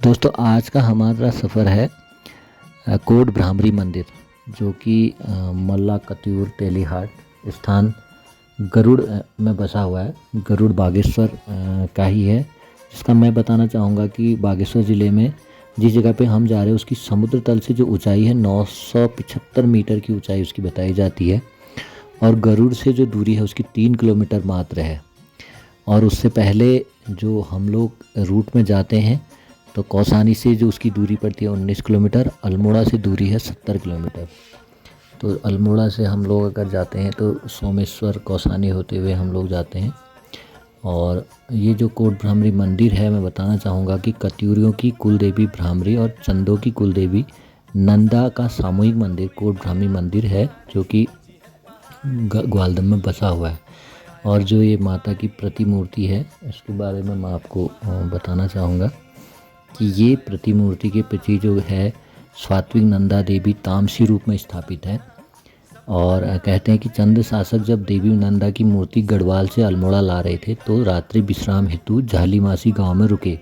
दोस्तों आज का हमारा सफ़र है कोट भ्रामरी मंदिर, जो कि मल्ला कत्यूर तेलीहाट स्थान गरुड़ में बसा हुआ है। गरुड़ बागेश्वर का ही है, जिसका मैं बताना चाहूँगा कि बागेश्वर ज़िले में जिस जगह पे हम जा रहे हैं उसकी समुद्र तल से जो ऊंचाई है 975 मीटर की ऊंचाई उसकी बताई जाती है, और गरुड़ से जो दूरी है उसकी 3 किलोमीटर मात्र है। और उससे पहले जो हम लोग रूट में जाते हैं तो कौसानी से जो उसकी दूरी पड़ती है 19 किलोमीटर, अल्मोड़ा से दूरी है 70 किलोमीटर। तो अल्मोड़ा से हम लोग अगर जाते हैं तो सोमेश्वर कौसानी होते हुए हम लोग जाते हैं। और ये जो कोट भ्रामरी मंदिर है, मैं बताना चाहूँगा कि कत्यूरियों की कुल देवी भ्रामरी और चंदों की कुल देवी नंदा का सामूहिक मंदिर कोट भ्रामरी मंदिर है, जो कि ग्वालदम में बसा हुआ है। और जो ये माता की प्रतिमूर्ति है, इसके बारे में मैं आपको बताना चाहूँगा कि ये प्रतिमूर्ति के पीछे जो है सात्विक नंदा देवी तामसी रूप में स्थापित है। और कहते हैं कि चंद शासक जब देवी नंदा की मूर्ति गढ़वाल से अल्मोड़ा ला रहे थे तो रात्रि विश्राम हेतु झालीमासी गांव में रुके।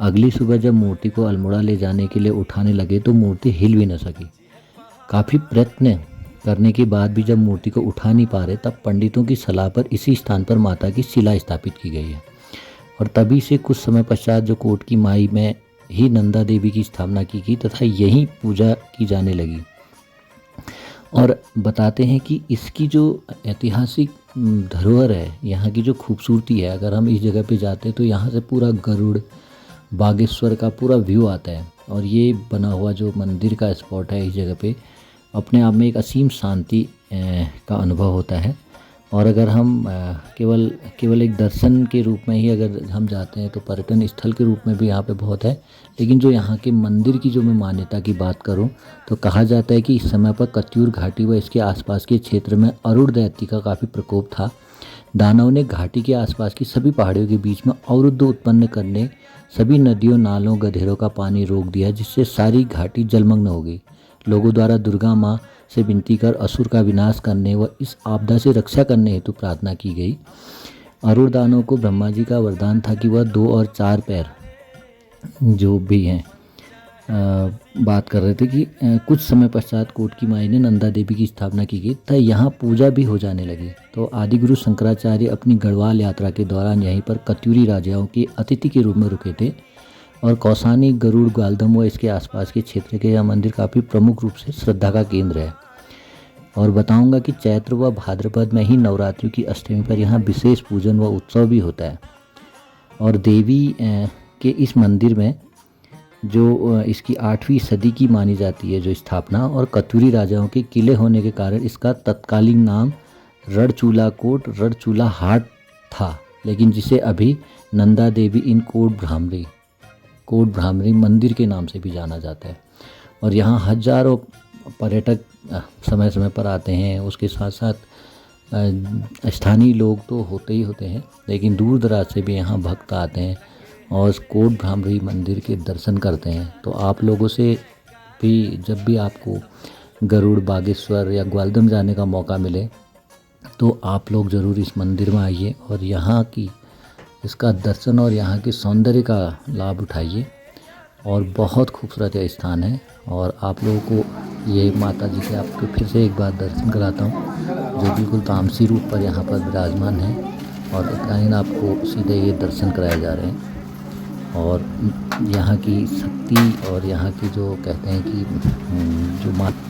अगली सुबह जब मूर्ति को अल्मोड़ा ले जाने के लिए उठाने लगे तो मूर्ति हिल भी न सकी। काफ़ी प्रयत्न करने के बाद भी जब मूर्ति को उठा नहीं पा रहे, तब पंडितों की सलाह पर इसी स्थान पर माता की शिला स्थापित की गई है। और तभी से कुछ समय पश्चात जो कोट की माई में ही नंदा देवी की स्थापना की गई तथा यहीं पूजा की जाने लगी। और बताते हैं कि इसकी जो ऐतिहासिक धरोहर है, यहाँ की जो खूबसूरती है, अगर हम इस जगह पे जाते हैं तो यहाँ से पूरा गरुड़ बागेश्वर का पूरा व्यू आता है। और ये बना हुआ जो मंदिर का स्पॉट है, इस जगह पे अपने आप में एक असीम शांति का अनुभव होता है। और अगर हम केवल एक दर्शन के रूप में ही अगर हम जाते हैं तो पर्यटन स्थल के रूप में भी यहाँ पे बहुत है। लेकिन जो यहाँ के मंदिर की जो मैं मान्यता की बात करूँ तो कहा जाता है कि इस समय पर कत्यूर घाटी व इसके आसपास के क्षेत्र में अरुण दैत्य का काफ़ी प्रकोप था। दानव ने घाटी के आसपास की सभी पहाड़ियों के बीच में अवरुद्ध उत्पन्न करने सभी नदियों, नालों, गधेरों का पानी रोक दिया, जिससे सारी घाटी जलमग्न हो गई। लोगों द्वारा दुर्गा माँ से विनती कर असुर का विनाश करने व इस आपदा से रक्षा करने हेतु प्रार्थना की गई। अरुण दानव को ब्रह्मा जी का वरदान था कि वह 2 और 4 पैर जो भी हैं बात कर रहे थे कि कुछ समय पश्चात कोट की माई ने नंदा देवी की स्थापना की गई तथा यहाँ पूजा भी हो जाने लगी। तो आदिगुरु शंकराचार्य अपनी गढ़वाल यात्रा के दौरान यहीं पर कत्यूरी राजाओं के अतिथि के रूप में रुके थे। और कौसानी, गरुड़, ग्वालदम व इसके आसपास के क्षेत्र के यह मंदिर काफ़ी प्रमुख रूप से श्रद्धा का केंद्र है। और बताऊंगा कि चैत्र व भाद्रपद में ही नवरात्रि की अष्टमी पर यहाँ विशेष पूजन व उत्सव भी होता है। और देवी के इस मंदिर में जो इसकी 8वीं सदी की मानी जाती है जो स्थापना, और कत्यूरी राजाओं के किले होने के कारण इसका तत्कालीन नाम रणचूला कोट रणचूला हाट था, लेकिन जिसे अभी नंदा देवी इन कोट भ्रामरी मंदिर के नाम से भी जाना जाता है। और यहाँ हजारों पर्यटक समय समय पर आते हैं। उसके साथ साथ स्थानीय लोग तो होते ही होते हैं, लेकिन दूर दराज से भी यहाँ भक्त आते हैं और कोट भ्रामरी मंदिर के दर्शन करते हैं। तो आप लोगों से भी जब भी आपको गरुड़, बागेश्वर या ग्वालदम जाने का मौका मिले तो आप लोग ज़रूर इस मंदिर में आइए और यहाँ की इसका दर्शन और यहाँ के सौंदर्य का लाभ उठाइए। और बहुत खूबसूरत यह स्थान है। और आप लोगों को ये माता जी के आपको फिर से एक बार दर्शन कराता हूँ, जो बिल्कुल तामसी रूप पर यहाँ पर विराजमान है। और इतना ही आपको सीधे ये दर्शन कराए जा रहे हैं। और यहाँ की शक्ति और यहाँ की जो कहते हैं कि जो माता